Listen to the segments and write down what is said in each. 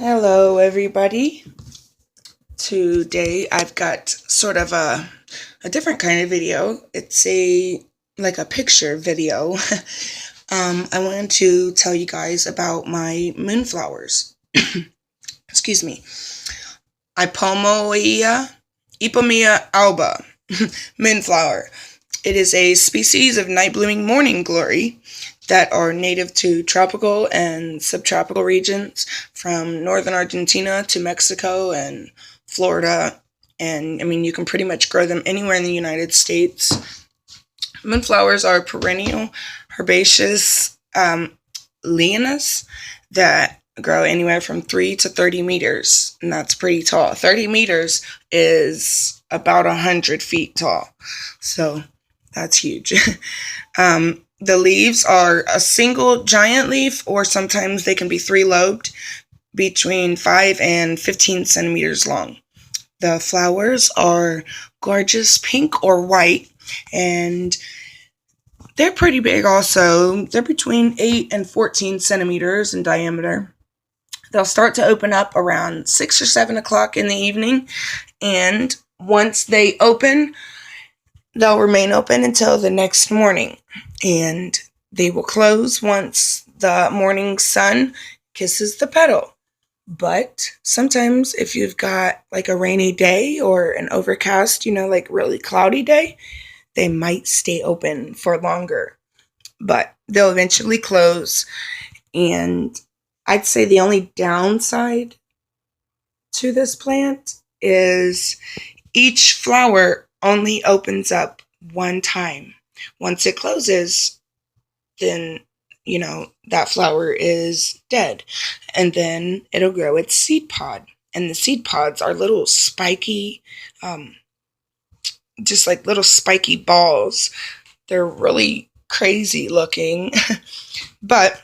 Hello everybody. Today I've got sort of a different kind of video. It's like a picture video. I wanted to tell you guys about my moonflowers. Excuse me. Ipomoea Alba moonflower. It is a species of night blooming morning glory that are native to tropical and subtropical regions from northern Argentina to Mexico and Florida. And I mean, you can pretty much grow them anywhere in the United States. Moonflowers are perennial herbaceous lianas that grow anywhere from 3 to 30 meters, and that's pretty tall. 30 meters is about 100 feet tall, so that's huge. The leaves are a single giant leaf, or sometimes they can be three-lobed, between 5 and 15 centimeters long. The flowers are gorgeous pink or white, and they're pretty big also. They're between 8 and 14 centimeters in diameter. They'll start to open up around 6 or 7 o'clock in the evening, and once they open, they'll remain open until the next morning, and they will close once the morning sun kisses the petal. But sometimes if you've got like a rainy day or an overcast, like really cloudy day, they might stay open for longer. But they'll eventually close, and I'd say the only downside to this plant is each flower only opens up one time. Once it closes, then, that flower is dead. And then it'll grow its seed pod. And the seed pods are little spiky, just like little spiky balls. They're really crazy looking. But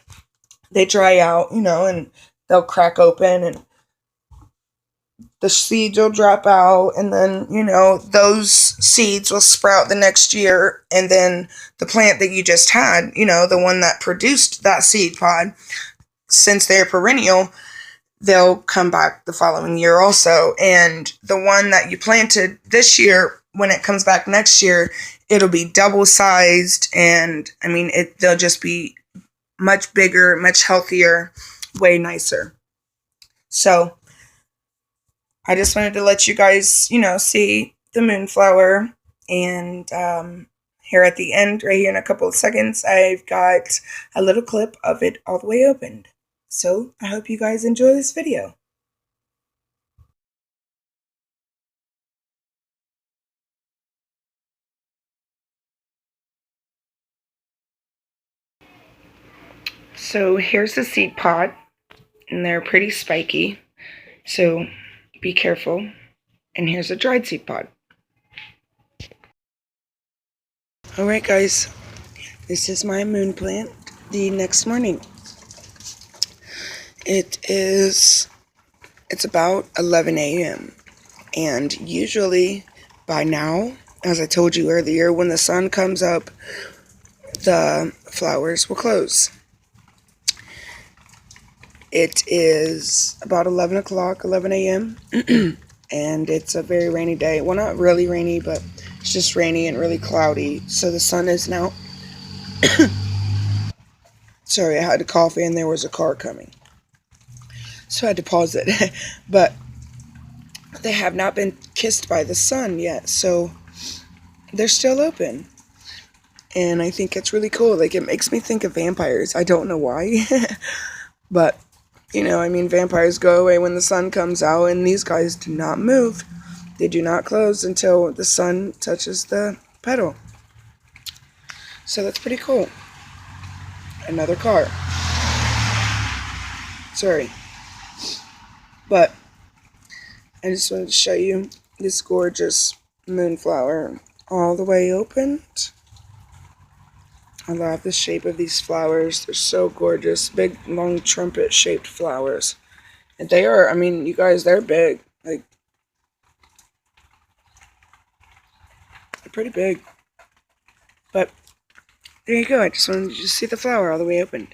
they dry out, and they'll crack open, and the seeds will drop out, and then, those seeds will sprout the next year, and then the plant that you just had, the one that produced that seed pod, since they're perennial, they'll come back the following year also. And the one that you planted this year, when it comes back next year, it'll be double sized, and I mean, they'll just be much bigger, much healthier, way nicer. So I just wanted to let you guys, see the moonflower. And here at the end, right here in a couple of seconds, I've got a little clip of it all the way opened. So I hope you guys enjoy this video. So here's the seed pod, and they're pretty spiky, so be careful. And here's a dried seed pod. Alright guys, this is my moon plant the next morning. It's about 11 a.m. and usually by now, as I told you earlier, when the sun comes up, the flowers will close. It is about 11 a.m. and it's a very rainy day. Well, not really rainy, but it's just rainy and really cloudy. So the sun is now... Sorry, I had a cough and there was a car coming, so I had to pause it. But they have not been kissed by the sun yet, so they're still open. And I think it's really cool. Like, it makes me think of vampires. I don't know why. But, vampires go away when the sun comes out, and these guys do not move. They do not close until the sun touches the petal. So that's pretty cool. Another car. Sorry. But I just wanted to show you this gorgeous moonflower all the way opened. I love the shape of these flowers. They're so gorgeous. Big, long, trumpet-shaped flowers. And they are, you guys, they're big. Like, they're pretty big. But there you go. I just wanted you to see the flower all the way opened.